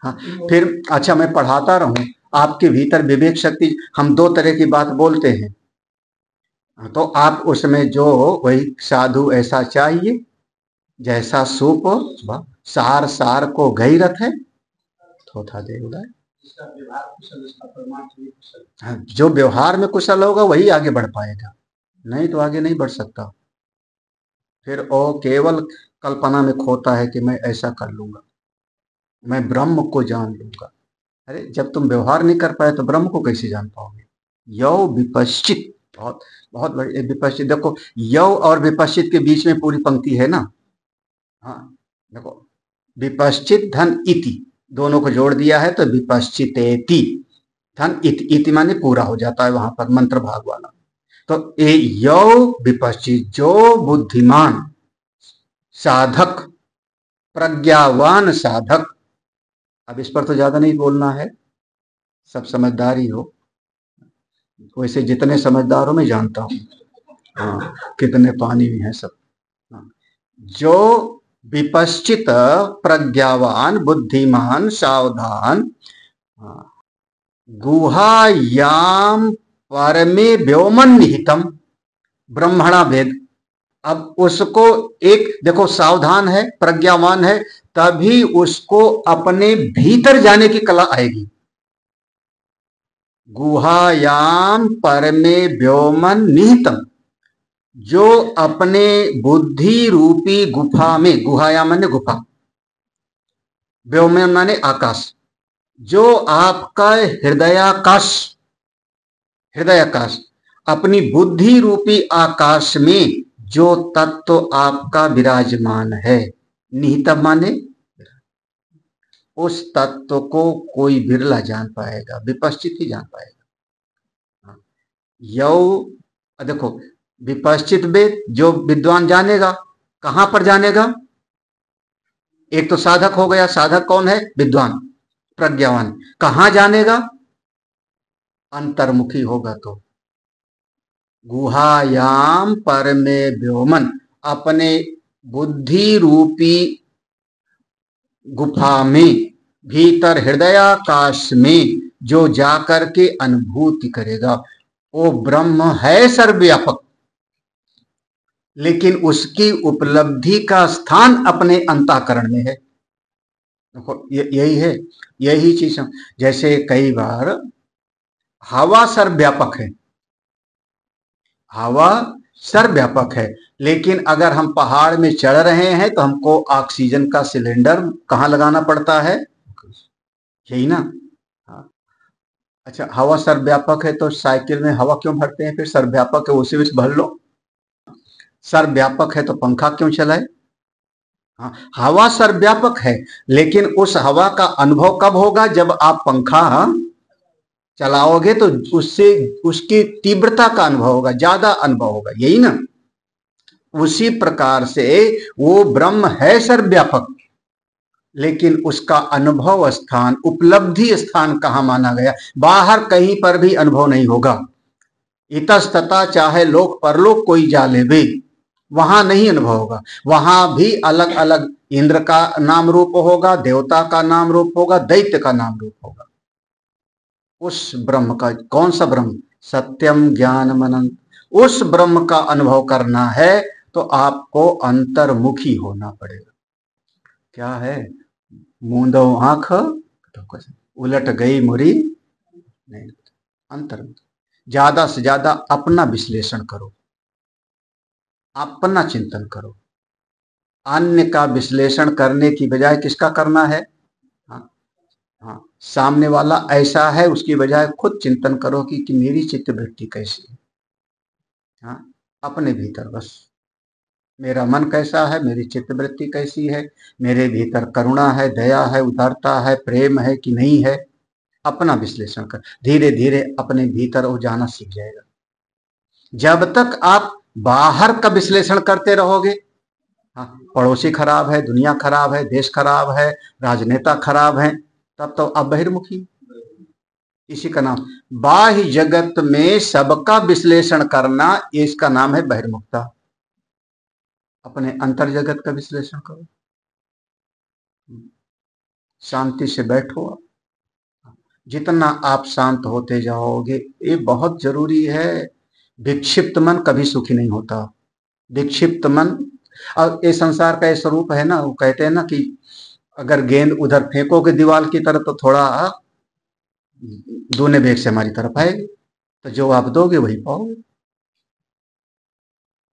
S1: हाँ, फिर अच्छा मैं पढ़ाता रहूं, आपके भीतर विवेक शक्ति, हम दो तरह की बात बोलते हैं, तो आप उसमें जो वही साधु ऐसा चाहिए जैसा सूप सार सार को गई रथ है थोथा दे उड़ाए। हाँ, जो व्यवहार में कुशल होगा वही आगे बढ़ पाएगा, नहीं तो आगे नहीं बढ़ सकता। फिर वो केवल कल्पना में खोता है कि मैं ऐसा कर लूंगा, मैं ब्रह्म को जान लूंगा। अरे जब तुम व्यवहार नहीं कर पाए तो ब्रह्म को कैसे जान पाओगे। यौ विपश्चित, बहुत बहुत बड़ी विपश्चित, देखो यौ और विपश्चित के बीच में पूरी पंक्ति है ना। हाँ देखो, विपश्चित धन इति, दोनों को जोड़ दिया है तो विपश्चितेति, धन इति, इति माने पूरा हो जाता है वहां पर मंत्र भाग वाला। तो ये यौ विपश्चित, जो बुद्धिमान साधक, प्रज्ञावान साधक, अब इस पर तो ज्यादा नहीं बोलना है, सब समझदार ही हो, वैसे जितने समझदार हो मैं जानता हूं, हाँ कितने पानी में है सब। हाँ, जो विपश्चित, प्रज्ञावान, बुद्धिमान, सावधान, हाँ, गुहायाम परमे व्योमन निहितम ब्रह्मणा भेद। अब उसको एक देखो, सावधान है, प्रज्ञावान है, तभी उसको अपने भीतर जाने की कला आएगी। गुहायाम परमे व्योमन निहितम, जो अपने बुद्धि रूपी गुफा में, गुहायाम माने गुफा, व्योमन माने आकाश, जो आपका हृदयाकाश, हृदयाकाश, अपनी बुद्धि रूपी आकाश में जो तत्व आपका विराजमान है, निहितम माने उस तत्व को कोई बिरला जान पाएगा, विपश्चित ही जान पाएगा। यौ देखो, विपश्चित वेद जो विद्वान जानेगा, कहां पर जानेगा, एक तो साधक हो गया, साधक कौन है, विद्वान प्रज्ञावान, कहां जानेगा, अंतर्मुखी होगा तो गुहायाम परमे व्योमन, अपने बुद्धि रूपी गुफा में, भीतर हृदयाकाश में जो जाकर के अनुभूति करेगा, वो ब्रह्म है सर्वव्यापक, लेकिन उसकी उपलब्धि का स्थान अपने अंतःकरण में है। देखो यही है, यही चीज। जैसे कई बार हवा सर्वव्यापक है, हवा सर्वव्यापक है, लेकिन अगर हम पहाड़ में चढ़ रहे हैं तो हमको ऑक्सीजन का सिलेंडर कहाँ लगाना पड़ता है, यही ना। हाँ। अच्छा, हवा सर्वव्यापक है तो साइकिल में हवा क्यों भरते हैं? फिर सर्वव्यापक है उसी में भर लो। सर्वव्यापक है तो पंखा क्यों चलाए? हाँ, हवा सर्वव्यापक है, लेकिन उस हवा का अनुभव कब होगा? जब आप पंखा चलाओगे तो उससे उसकी तीव्रता का अनुभव होगा, ज्यादा अनुभव होगा, यही ना। उसी प्रकार से वो ब्रह्म है सर्वव्यापक, लेकिन उसका अनुभव स्थान, उपलब्धि स्थान कहाँ माना गया? बाहर कहीं पर भी अनुभव नहीं होगा। इतस्तता, चाहे लोक परलोक कोई जा ले, वहां नहीं अनुभव होगा। वहां भी अलग अलग इंद्र का नाम रूप होगा, देवता का नाम रूप होगा, दैत्य का नाम रूप होगा। उस ब्रह्म का, कौन सा ब्रह्म? सत्यम ज्ञानम अनंत। उस ब्रह्म का अनुभव करना है तो आपको अंतर्मुखी होना पड़ेगा। क्या है? मूंदो आंख उलट गई मुरी नहीं, अंतर्मुखी। ज्यादा से ज्यादा अपना विश्लेषण करो, अपना चिंतन करो। अन्य का विश्लेषण करने की बजाय किसका करना है? हाँ, हाँ, सामने वाला ऐसा है उसकी बजाय खुद चिंतन करो कि मेरी चित्त वृत्ति कैसी है। हाँ, अपने भीतर बस मेरा मन कैसा है, मेरी चित्त वृत्ति कैसी है, मेरे भीतर करुणा है, दया है, उदारता है, प्रेम है कि नहीं है। अपना विश्लेषण कर, धीरे धीरे अपने भीतर वो जाना सीख जाएगा। जब तक आप बाहर का विश्लेषण करते रहोगे, हाँ, पड़ोसी खराब है, दुनिया खराब है, देश खराब है, राजनेता खराब है, तब तो आप बहिर्मुखी। इसी का नाम, बाह्य जगत में सबका विश्लेषण करना, इसका नाम है बहिर्मुखता। अपने अंतर जगत का विश्लेषण करो, शांति से बैठो। जितना आप शांत होते जाओगे, ये बहुत जरूरी है। विक्षिप्त मन कभी सुखी नहीं होता। विक्षिप्त मन, और ये संसार का ये स्वरूप है ना, वो कहते हैं ना कि अगर गेंद उधर फेंकोगे दीवार की तरफ तो थोड़ा दूने बेग से हमारी तरफ आएगी। तो जो आप दोगे वही पाओगे,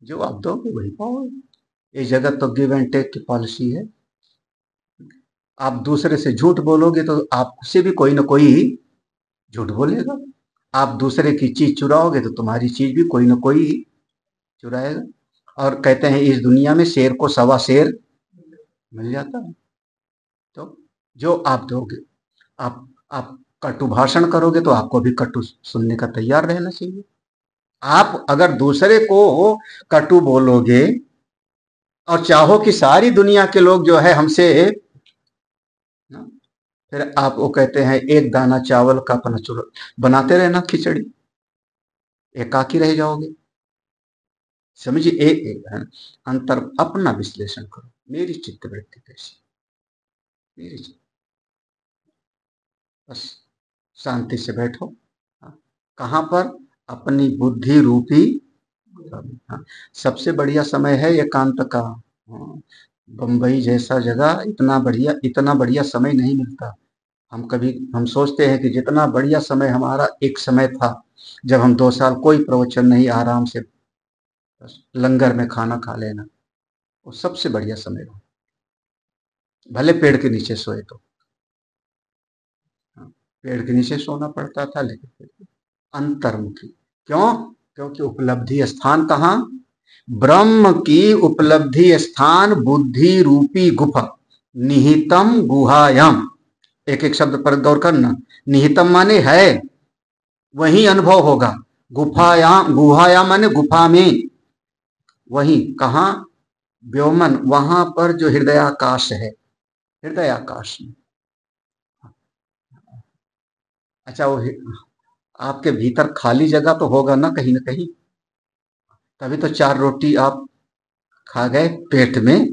S1: जो आप दोगे वही पाओगे। ये जगत तो गिव एंड टेक की पॉलिसी है। आप दूसरे से झूठ बोलोगे तो आपसे भी कोई ना कोई झूठ बोलेगा। आप दूसरे की चीज चुराओगे तो तुम्हारी चीज भी कोई ना कोई चुराएगा। और कहते हैं इस दुनिया में शेर को सवा शेर मिल जाता है। तो जो आप दोगे, आप कटु भाषण करोगे तो आपको भी कटु सुनने का तैयार रहना चाहिए। आप अगर दूसरे को कटु बोलोगे और चाहो कि सारी दुनिया के लोग जो है हमसे, फिर आप वो कहते हैं एक दाना चावल का अपना चूल्हा बनाते रहना खिचड़ी, एकाकी रह जाओगे। समझिए, एक अंतर, अपना विश्लेषण करो, मेरी चित्त वृत्ति कैसी, मेरी चित्त, बस शांति से बैठो। हाँ, कहाँ पर? अपनी बुद्धि रूपी। हाँ, सबसे बढ़िया समय है एकांत का। हाँ, बंबई जैसा जगह, इतना बढ़िया समय नहीं मिलता। हम सोचते हैं कि जितना बढ़िया समय हमारा एक समय था, जब हम 2 साल कोई प्रवचन नहीं, आराम से बस लंगर में खाना खा लेना, वो सबसे बढ़िया समय था। भले पेड़ के नीचे सोए तो, हाँ, पेड़ के नीचे सोना पड़ता था, लेकिन अंतर्मुखी। क्यों? क्योंकि उपलब्धि स्थान कहाँ? ब्रह्म की उपलब्धि स्थान बुद्धि रूपी गुफा, निहितम गुहायाम। एक एक शब्द पर गौर करना। निहितम माने है, वही अनुभव होगा। गुफायाम, गुहायाम माने गुफा में, वही कहा? व्योमन, वहां पर जो हृदयाकाश है, हृदयाकाश में। अच्छा, वो आपके भीतर खाली जगह तो होगा ना कहीं, तभी तो 4 रोटी आप खा गए पेट में,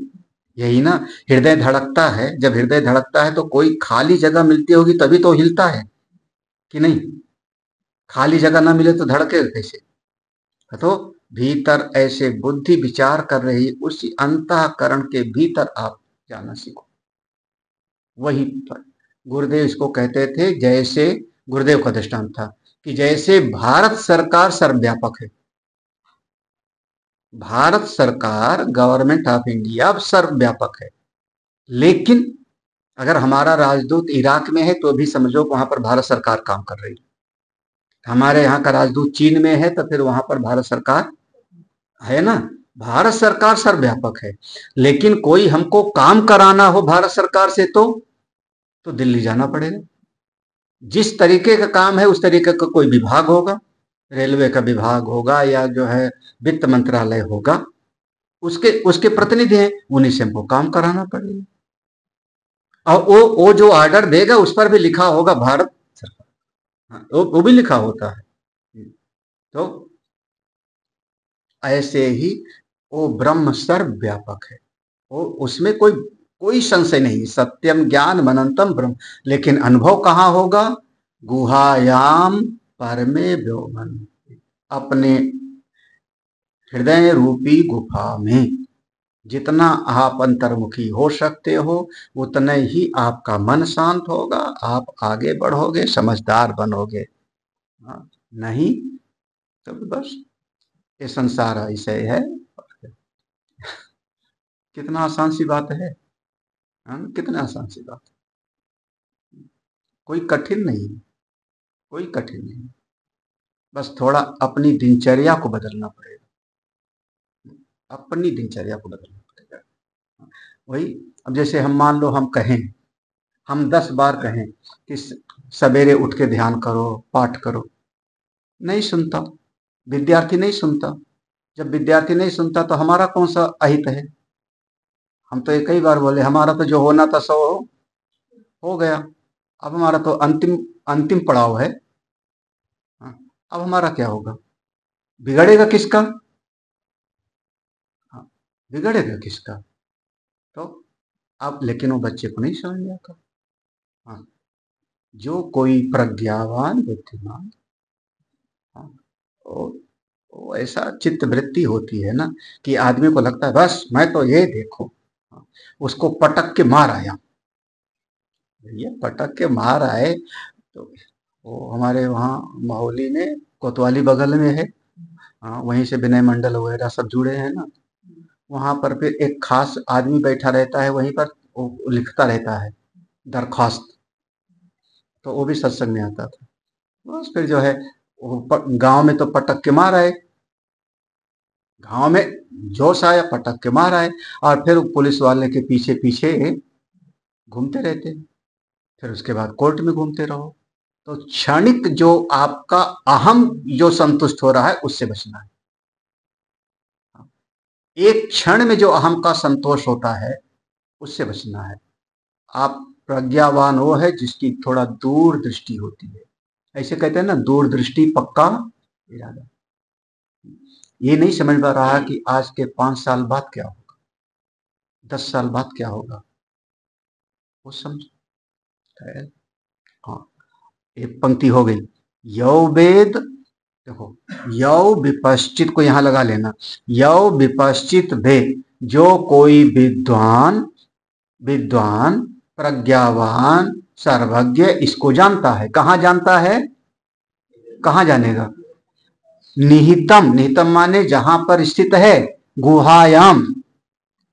S1: यही ना। हृदय धड़कता है, जब हृदय धड़कता है तो कोई खाली जगह मिलती होगी तभी तो हिलता है कि नहीं। खाली जगह ना मिले तो धड़केगा कैसे। तो भीतर ऐसे बुद्धि विचार कर रही, उसी अंतःकरण के भीतर आप जाना सीखो। वही पर गुरुदेव इसको कहते थे, जैसे गुरुदेव का दृष्टांत था कि जैसे भारत सरकार सर्वव्यापक है, भारत सरकार गवर्नमेंट ऑफ इंडिया अब सर्वव्यापक है, लेकिन अगर हमारा राजदूत इराक में है तो भी समझो वहां पर भारत सरकार काम कर रही है। हमारे यहाँ का राजदूत चीन में है तो फिर वहां पर भारत सरकार है ना। भारत सरकार सर्वव्यापक है, लेकिन कोई हमको काम कराना हो भारत सरकार से तो दिल्ली जाना पड़ेगा। जिस तरीके का काम है उस तरीके का कोई विभाग होगा, रेलवे का विभाग होगा या जो है वित्त मंत्रालय होगा, उसके उसके प्रतिनिधि हैं, उन्हीं से हमको काम कराना पड़ेगा। और वो जो ऑर्डर देगा उस पर भी लिखा होगा भारत सरकार। हाँ, वो भी लिखा होता है। तो ऐसे ही वो ब्रह्म सर्वव्यापक है, वो उसमें कोई कोई संशय नहीं। सत्यम ज्ञान मनंतम ब्रह्म, लेकिन अनुभव कहाँ होगा? गुहायाम परमे व्योमन, अपने हृदय रूपी गुफा में। जितना आप अंतर्मुखी हो सकते हो उतने ही आपका मन शांत होगा, आप आगे बढ़ोगे, समझदार बनोगे। हाँ, नहीं तो बस ये संसार ऐसे है। कितना आसान सी बात है, हाँ, कितना आसान सी बात है। कोई कठिन नहीं, कोई कठिन नहीं। बस थोड़ा अपनी दिनचर्या को बदलना पड़ेगा, अपनी दिनचर्या को बदलना पड़ेगा। वही, अब जैसे हम मान लो हम कहें, हम 10 बार कहें कि सवेरे उठ के ध्यान करो, पाठ करो, नहीं सुनता, विद्यार्थी नहीं सुनता। जब विद्यार्थी नहीं सुनता तो हमारा कौन सा अहित है। हम तो ये कई बार बोले, हमारा तो जो होना था सो हो गया, अब हमारा तो अंतिम अंतिम पड़ाव है। हाँ, अब हमारा क्या होगा? बिगड़ेगा किसका? हाँ, बिगड़ेगा किसका? तो अब लेकिन वो बच्चे को नहीं समझ में आता। हाँ, जो कोई प्रज्ञावान बुद्धिमान, हाँ, वो ऐसा चित्त वृत्ति होती है ना कि आदमी को लगता है बस मैं तो ये देखो, हाँ, उसको पटक के मार आया, ये पटक के मार आए। तो वो हमारे वहाँ माहौली में कोतवाली बगल में है, हाँ, वहीं से विनय मंडल वगैरह सब जुड़े हैं ना। वहां पर फिर एक खास आदमी बैठा रहता है वहीं पर, वो लिखता रहता है दरखास्त। तो वो भी सत्संग में आता था। बस फिर जो है गांव में तो पटक के मार आए, गांव में जोश आया, पटक के मार आए, और फिर पुलिस वाले के पीछे पीछे घूमते रहते, फिर उसके बाद कोर्ट में घूमते रहो। तो क्षणिक जो आपका अहम जो संतुष्ट हो रहा है उससे बचना है। एक क्षण में जो अहम का संतोष होता है उससे बचना है। आप प्रज्ञावान वो है जिसकी थोड़ा दूर दृष्टि होती है। ऐसे कहते हैं ना, दूर दृष्टि पक्का इरादा। ये नहीं समझ पा रहा कि आज के 5 साल बाद क्या होगा, 10 साल बाद क्या होगा, वो समझ। हाँ, एक पंक्ति हो गई, यौ वेद, देखो, यौ विपश्चित को यहां लगा लेना, यौ विपश्चित वेद, जो कोई विद्वान विद्वान प्रज्ञावान सर्वज्ञ इसको जानता है। कहाँ जानता है? कहाँ जानेगा? निहितम, निहितम माने जहां पर स्थित है, गुहायाम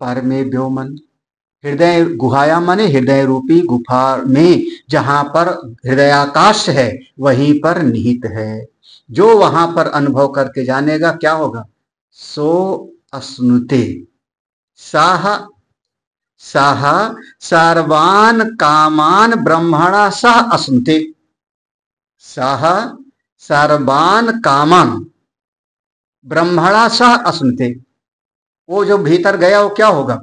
S1: परमे व्योमन, हृदय, गुहायाम माने हृदय रूपी गुफा में, जहां पर हृदयाकाश है वहीं पर निहित है। जो वहां पर अनुभव करके जानेगा क्या होगा? सो अश्नुते साह साह सर्वान कामान ब्रह्मणा सह अश्नुते, साह सर्वान कामान ब्रह्मणा सह अश्नुते। वो जो भीतर गया वो क्या होगा?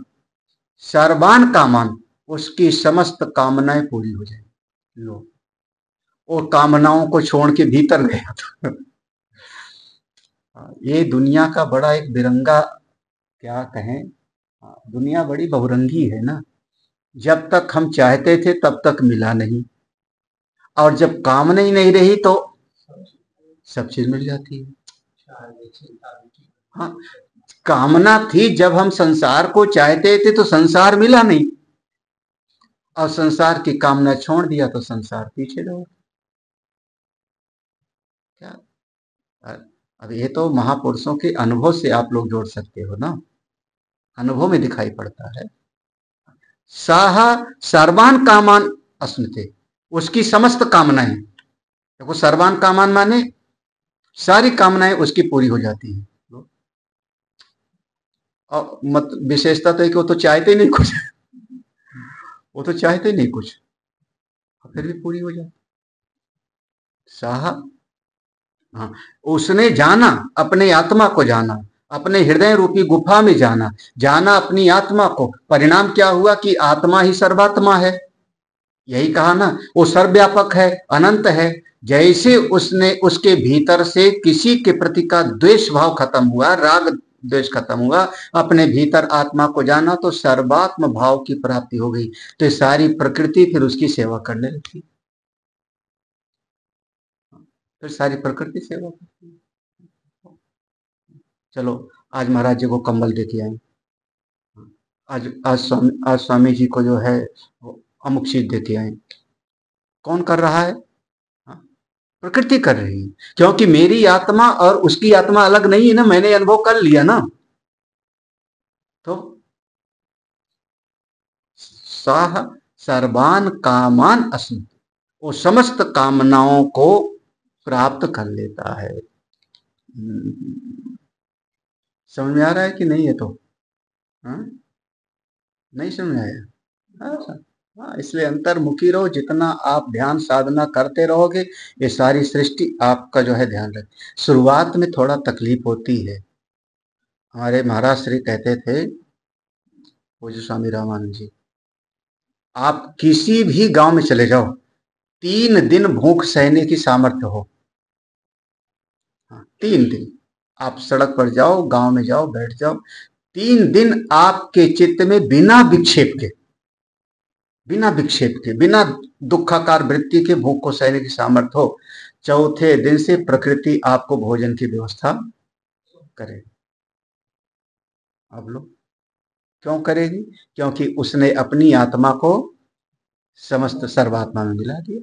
S1: सर्वान कामान, उसकी समस्त कामनाएं पूरी हो जाएंगी। लो, वो कामनाओं को छोड़ के भीतर गया था। ये दुनिया का बड़ा एक बिरंगा, क्या कहें, दुनिया बड़ी बहुरंगी है ना। जब तक हम चाहते थे तब तक मिला नहीं, और जब कामना ही नहीं रही तो सब चीज मिल जाती है। हाँ, कामना थी, जब हम संसार को चाहते थे तो संसार मिला नहीं, और संसार की कामना छोड़ दिया तो संसार पीछे दौड़। क्या, अब ये तो महापुरुषों के अनुभव से आप लोग जोड़ सकते हो ना, अनुभव में दिखाई पड़ता है। साह सर्वान कामान अस्नुते, उसकी समस्त कामनाएं, देखो सर्वान कामान माने सारी कामनाएं उसकी पूरी हो जाती हैं। और मत विशेषता तो है कि वो तो चाहते ही नहीं कुछ, वो तो चाहते ही नहीं कुछ, फिर भी पूरी हो जाती। साह, हाँ, उसने जाना, अपने आत्मा को जाना, अपने हृदय रूपी गुफा में जाना, जाना अपनी आत्मा को। परिणाम क्या हुआ कि आत्मा ही सर्वात्मा है। यही कहा ना, वो सर्वव्यापक है, अनंत है। जैसे उसने उसके भीतर से किसी के प्रति का द्वेष भाव खत्म हुआ, राग द्वेष खत्म हुआ, अपने भीतर आत्मा को जाना, तो सर्वात्म भाव की प्राप्ति हो गई। तो सारी प्रकृति फिर उसकी सेवा करने लगी, फिर सारी प्रकृति सेवा करती है। चलो आज महाराज जी को कंबल देके आए, आज स्वामी जी को जो है अमुक चीज देके आए। कौन कर रहा है? प्रकृति कर रही है, क्योंकि मेरी आत्मा और उसकी आत्मा अलग नहीं है ना, मैंने अनुभव कर लिया ना। तो साह सर्वान कामान अस्मि, वो समस्त कामनाओं को प्राप्त कर लेता है। समझ में आ रहा है कि नहीं? है तो हाँ? नहीं समझ में आया? हाँ, इसलिए अंतर्मुखी रहो। जितना आप ध्यान साधना करते रहोगे, ये सारी सृष्टि आपका जो है ध्यान रखे। शुरुआत में थोड़ा तकलीफ होती है। हमारे महाराज श्री कहते थे, पूज्य स्वामी रामानंद जी, आप किसी भी गांव में चले जाओ, 3 दिन भूख सहने की सामर्थ्य हो। हाँ, 3 दिन आप सड़क पर जाओ, गांव में जाओ, बैठ जाओ, 3 दिन आपके चित्त में बिना विक्षेप के, बिना दुखाकार वृत्ति के भूख को सहने की सामर्थ्य हो, चौथे दिन से प्रकृति आपको भोजन की व्यवस्था करे। अब लोग क्यों करेगी? क्योंकि उसने अपनी आत्मा को समस्त सर्वात्मा में मिला दिया।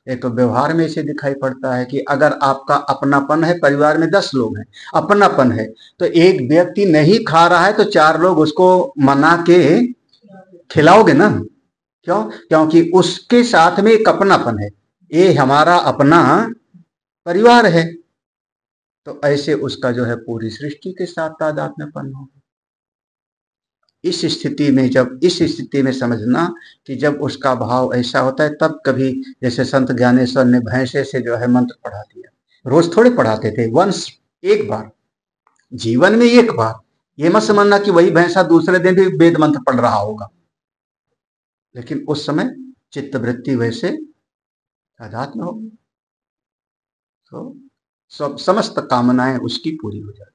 S1: एक तो व्यवहार में इसे दिखाई पड़ता है कि अगर आपका अपनापन है, परिवार में 10 लोग हैं, अपनापन है, तो एक व्यक्ति नहीं खा रहा है तो 4 लोग उसको मना के खिलाओगे ना। क्यों? क्योंकि उसके साथ में एक अपनापन है, ये हमारा अपना परिवार है। तो ऐसे उसका जो है पूरी सृष्टि के साथ तादात्म्यपन हो। इस स्थिति में समझना कि जब उसका भाव ऐसा होता है, तब कभी जैसे संत ज्ञानेश्वर ने भैंसे से जो है मंत्र पढ़ा दिया। रोज थोड़े पढ़ाते थे, वंस, एक बार जीवन में, एक बार। ये मत समझना कि वही भैंसा दूसरे दिन भी वेद मंत्र पढ़ रहा होगा, लेकिन उस समय चित्तवृत्ति वैसे तादात्म्य हो, तो सब समस्त कामनाएं उसकी पूरी हो जाती।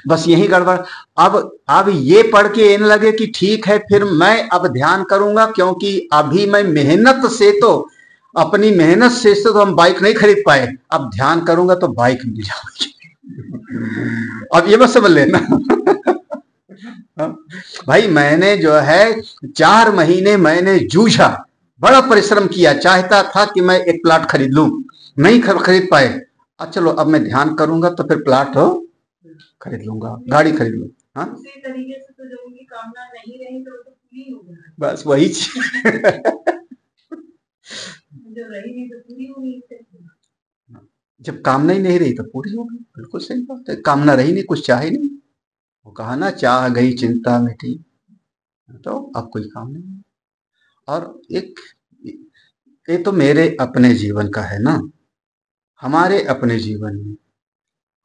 S1: बस यही गड़बड़। अब ये पढ़ के ये लगे कि ठीक है, फिर मैं अब ध्यान करूंगा, क्योंकि अभी मैं मेहनत से तो, अपनी मेहनत से तो हम बाइक नहीं खरीद पाए, अब ध्यान करूंगा तो बाइक मिल जाएगी। अब ये बस समझ लेना। भाई मैंने जो है 4 महीने मैंने जूझा, बड़ा परिश्रम किया, चाहता था कि मैं एक प्लाट खरीद लूं, नहीं खरीद पाए। अब चलो, अब मैं ध्यान करूंगा तो फिर प्लाट हो खरीद लूंगा, गाड़ी खरीद लूंगा। हाँ, उसी तरीके से तो जब उनकी कामना नहीं रही तो पूरी हो गई, बस वही जब रही नहीं तो पूरी हो गई। जब कामना ही नहीं रही तो पूरी हो गई, बिल्कुल सही बात है। कामना रही नहीं, कुछ चाहे नहीं, वो कहा ना, चाह गई चिंता मिटी, तो अब कोई काम नहीं। और एक ये तो मेरे अपने जीवन का है ना, हमारे अपने जीवन में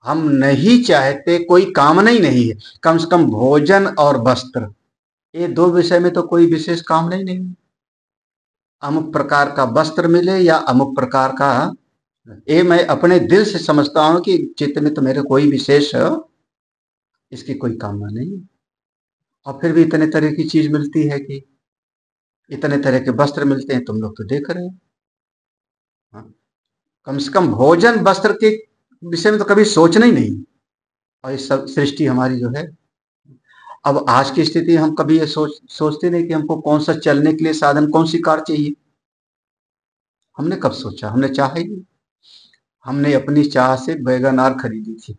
S1: हम नहीं चाहते, कोई कामना ही नहीं है, कम से कम भोजन और वस्त्र, ये 2 विषय में तो कोई विशेष कामना ही नहीं। अमुक प्रकार का वस्त्र मिले या अमुक प्रकार का ये मैं अपने दिल से समझता हूं कि चित्त में तो मेरे कोई विशेष इसकी कोई कामना नहीं, और फिर भी इतने तरह की चीज मिलती है कि इतने तरह के वस्त्र मिलते हैं, तुम लोग तो देख रहे हो। हाँ, कम से कम भोजन वस्त्र के विषय में तो कभी सोचना ही नहीं। और ये सब सृष्टि हमारी जो है, अब आज की स्थिति हम कभी ये सोचते नहीं कि हमको कौन सा चलने के लिए साधन, कौन सी कार चाहिए। हमने कब सोचा, हमने चाहा ही नहीं। हमने अपनी चाह से वैगन आर खरीदी थी,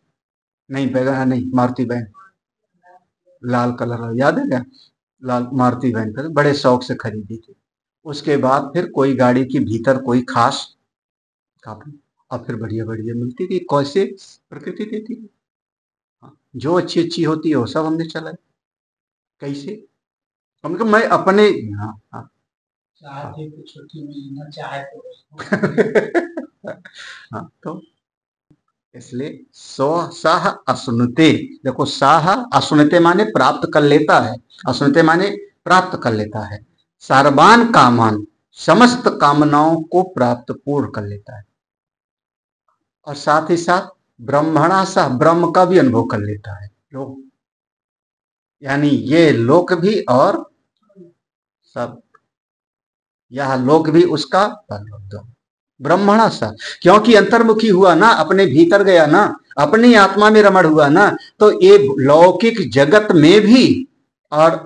S1: नहीं वैगन आर नहीं, मारुति वैन, लाल कलर, याद है क्या? लाल मारुति वैन कर बड़े शौक से खरीदी थी। उसके बाद फिर कोई गाड़ी के भीतर कोई खास कापी, और फिर बढ़िया बढ़िया मिलती थी, कैसे प्रकृति देती थी। हाँ, जो अच्छी अच्छी होती है वो सब हमने चलाए। कैसे हमको, मैं अपने, हाँ हाँ
S2: चाहते तो छोटी में न चाहे तो
S1: हाँ, तो इसलिए सो साह असुनते, देखो साह असुनते माने प्राप्त कर लेता है, असुनते माने प्राप्त कर लेता है, सर्वान कामान समस्त कामनाओं को प्राप्त पूर्ण कर लेता है, और साथ ही साथ ब्रह्मणा सा ब्रह्म का भी अनुभव कर लेता है लोग, यानी ये लोक भी और सब, यह लोक भी उसका ब्रह्मणा सा, क्योंकि अंतर्मुखी हुआ ना, अपने भीतर गया ना, अपनी आत्मा में रमण हुआ ना, तो ये लौकिक जगत में भी और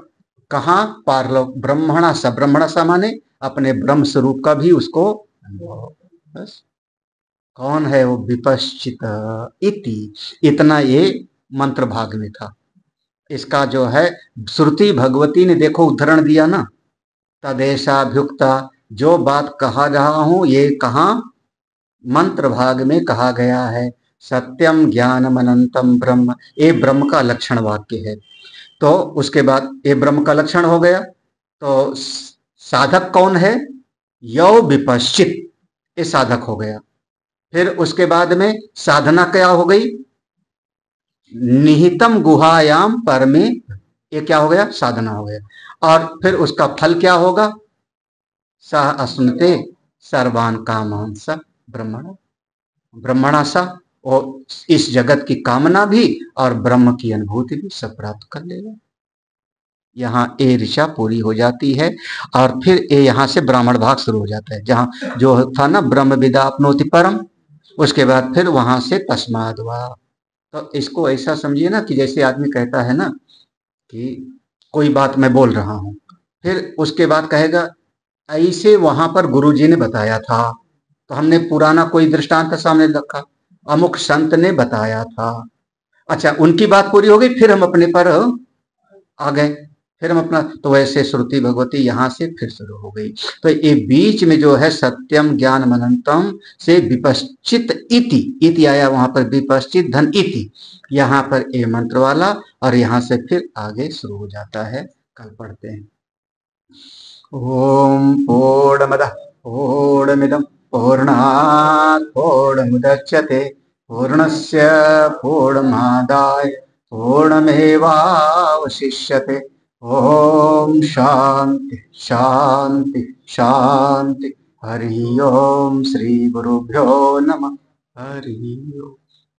S1: कहा पारलौक, ब्रह्मणा सा, ब्रह्मणा सा माने अपने ब्रह्म स्वरूप का भी उसको अनुभव। बस कौन है वो विपश्चित इति, इतना ये मंत्र भाग में था। इसका जो है श्रुति भगवती ने देखो उदाहरण दिया ना, तदेशाभ्युक्ता, जो बात कहा रहा हूं ये कहा मंत्र भाग में कहा गया है, सत्यम ज्ञानम अनंतम ब्रह्म, ये ब्रह्म का लक्षण वाक्य है। तो उसके बाद ये ब्रह्म का लक्षण हो गया, तो साधक कौन है? यौ विपश्चित, ये साधक हो गया। फिर उसके बाद में साधना क्या हो गई? निहितम गुहायाम परमे, ये क्या हो गया? साधना हो गया। और फिर उसका फल क्या होगा? सह असुनते सर्वान कामान स ब्रह्मण, ब्रह्मणा सा, और इस जगत की कामना भी और ब्रह्म की अनुभूति भी सब प्राप्त कर लेगा। यहाँ ए ऋषा पूरी हो जाती है, और फिर ए यहाँ से ब्राह्मण भाग शुरू हो जाता है, जहाँ जो था ना ब्रह्म विदा अपनोति परम, उसके बाद फिर वहां से तस्माद वा। तो इसको ऐसा समझिए ना कि जैसे आदमी कहता है ना कि कोई बात मैं बोल रहा हूं, फिर उसके बाद कहेगा ऐसे वहां पर गुरुजी ने बताया था, तो हमने पुराना कोई दृष्टांत सामने रखा, अमुक संत ने बताया था, अच्छा उनकी बात पूरी हो गई, फिर हम अपने पर आ गए, फिर हम अपना, तो वैसे श्रुति भगवती यहां से फिर शुरू हो गई। तो ये बीच में जो है सत्यम ज्ञान अनंतम से विपश्चित इति, इति आया वहां पर, विपश्चित धन इति, यहाँ पर ए मंत्र वाला, और यहाँ से फिर आगे शुरू हो जाता है। कल पढ़ते हैं। ओम पूर्णमदः पूर्णमिदं पूर्णात् पूर्णमुदच्यते पूर्णस्य पूर्णमादाय पूर्णमेवावशिष्यते। ओम शांति शांति शांति। हरि ओम। श्री गुरुभ्यो नमः। हरि ओम।